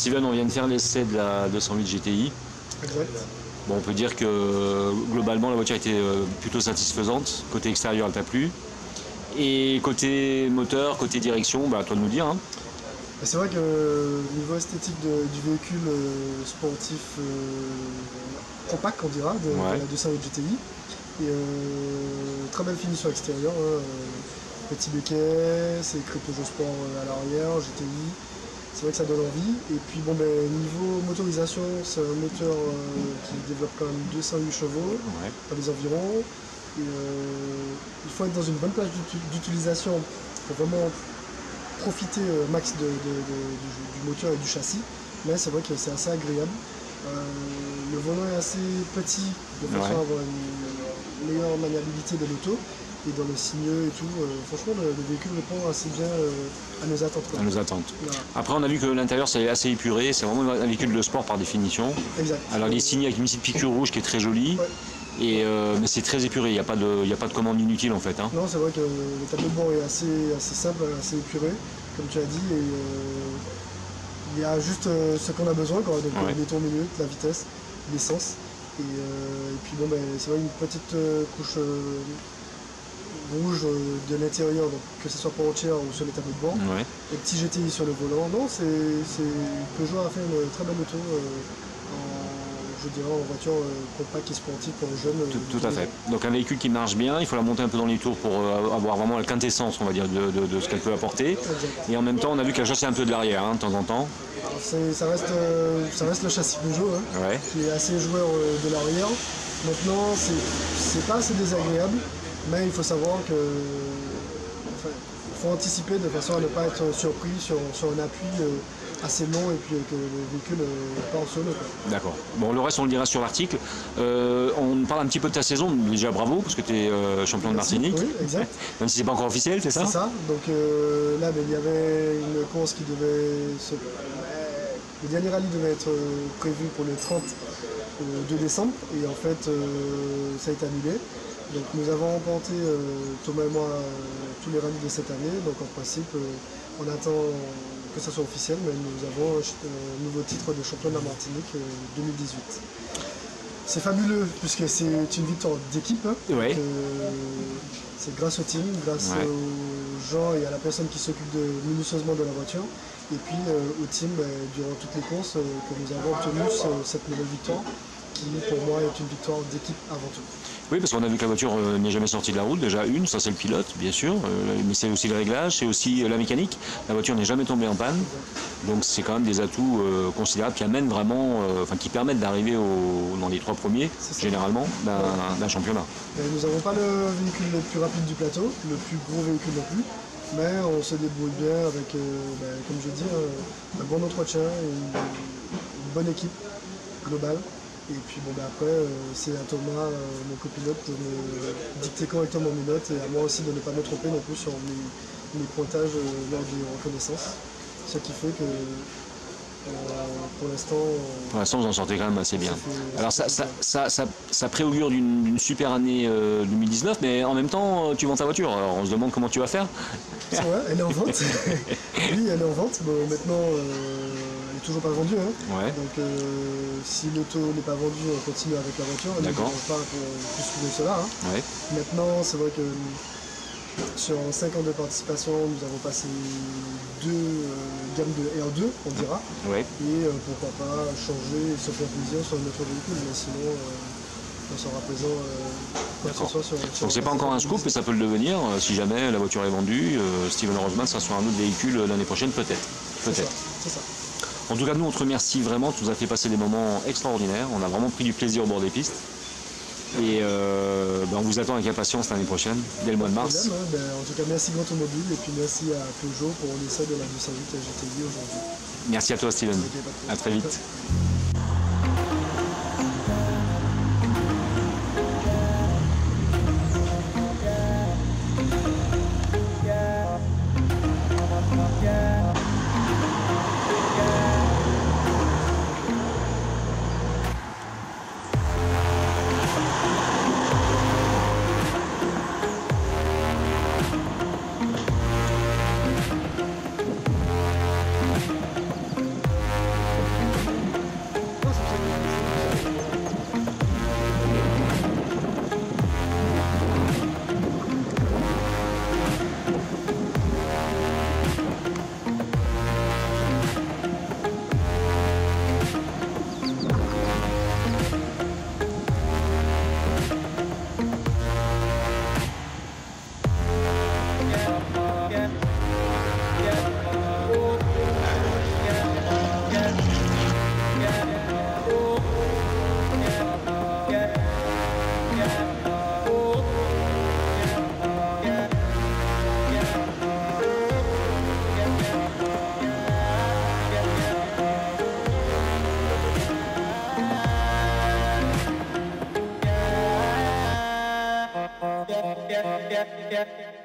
Steven, on vient de faire l'essai de la 208 GTI. Exact. Bon, on peut dire que globalement la voiture était plutôt satisfaisante. Côté extérieur, elle t'a plu. Et côté moteur, côté direction, bah, à toi de nous dire. Hein. C'est vrai que niveau esthétique du véhicule sportif compact, on dira, de la 208 GTI, et très belle finition extérieure, petit béquet, c'est écrit Peugeot Sport à l'arrière, GTI, c'est vrai que ça donne envie. Et puis bon, niveau motorisation, c'est un moteur qui développe quand même 208 chevaux dans les environs. Et, il faut être dans une bonne plage d'utilisation pour vraiment profiter max du moteur et du châssis, mais c'est vrai que c'est assez agréable. Le volant est assez petit de façon à avoir une meilleure maniabilité de l'auto, et dans le signeux et tout, franchement le véhicule répond assez bien à nos attentes. À nos attentes. Voilà. Après on a vu que l'intérieur c'est assez épuré, c'est vraiment un véhicule de sport par définition. Exact. Alors il est signé avec une petite piqûre rouge qui est très jolie. Et mais c'est très épuré, il n'y a pas de commande inutile en fait. Hein. Non, c'est vrai que le tableau de bord est assez simple, assez épuré, comme tu as dit, et il y a juste ce qu'on a besoin, quoi, donc les tours minutes, la vitesse, l'essence, et puis bon, c'est vrai une petite couche rouge de l'intérieur, que ce soit portière ou sur les tableaux de bord, et petit GTI sur le volant. Non, Peugeot a fait une très belle auto. Je dirais en voiture compacte et sportive pour les jeunes. Tout à fait. Donc un véhicule qui marche bien, il faut la monter un peu dans les tours pour avoir vraiment la quintessence, on va dire, de ce qu'elle peut apporter. Exact. Et en même temps, on a vu qu'elle chassait un peu de l'arrière, hein, de temps en temps. Ça reste le châssis Peugeot, hein, qui est assez joueur de l'arrière. Maintenant, c'est pas assez désagréable, mais il faut savoir que faut anticiper de façon à ne pas être surpris sur un appui assez long et puis que le véhicule part solo. D'accord. Bon, le reste, on le dira sur l'article. On parle un petit peu de ta saison. Déjà, bravo, parce que tu es champion de Martinique. Oui, exact. Même si c'est pas encore officiel, c'est ça? C'est ça. Donc là, il y avait une course qui devait se... Le dernier rallye devait être prévu pour le 2 décembre. Et en fait, ça a été annulé. Donc nous avons remporté, Thomas et moi, tous les rallyes de cette année. Donc en principe, on attend que ça soit officiel, mais nous avons un nouveau titre de champion de la Martinique 2018. C'est fabuleux, puisque c'est une victoire d'équipe. Hein, c'est grâce au team, grâce aux gens et à la personne qui s'occupe minutieusement de la voiture. Et puis au team, durant toutes les courses, que nous avons obtenu cette nouvelle victoire, qui pour moi est une victoire d'équipe avant tout. Oui, parce qu'on a vu que la voiture n'est jamais sortie de la route, déjà ça c'est le pilote, bien sûr, mais c'est aussi le réglage, c'est aussi la mécanique. La voiture n'est jamais tombée en panne, donc c'est quand même des atouts considérables qui amènent vraiment, qui permettent d'arriver dans les 3 premiers, généralement, d'un championnat. Nous n'avons pas le véhicule le plus rapide du plateau, le plus gros véhicule non plus, mais on se débrouille bien avec, comme je dis, un bon entretien, une bonne équipe globale. Et puis après, c'est à Thomas, mon copilote, de me dicter correctement mes notes et à moi aussi de ne pas me tromper non plus sur mes pointages lors des reconnaissances. Ce qui fait que pour l'instant... Pour l'instant, vous en sortez quand même assez bien. Alors ça préaugure d'une super année 2019, mais en même temps, tu vends ta voiture. Alors on se demande comment tu vas faire. C'est vrai, elle est en vente. Oui, elle est en vente. Bon, maintenant... elle n'est toujours pas vendue, hein. Donc si l'auto n'est pas vendue, on continue avec la voiture, elle ne change pas plus que cela. Hein. Maintenant, c'est vrai que sur 5 ans de participation, nous avons passé 2 gammes de R2, on dira, et pourquoi pas changer et se faire plaisir sur notre véhicule, mais sinon on sera présent quoi que ce soit sur donc c'est pas encore un scoop, mais ça peut le devenir, si jamais la voiture est vendue, Steven Roseman sera sur un autre véhicule l'année prochaine, peut-être. C'est ça. En tout cas, nous, on te remercie vraiment. Tu nous as fait passer des moments extraordinaires. On a vraiment pris du plaisir au bord des pistes. Et on vous attend avec impatience l'année prochaine, dès le mois de mars. En tout cas, merci Grand Automobile et puis merci à Peugeot pour l'essai de la 208 GTI aujourd'hui. Merci à toi, Steven. À très vite. yeah.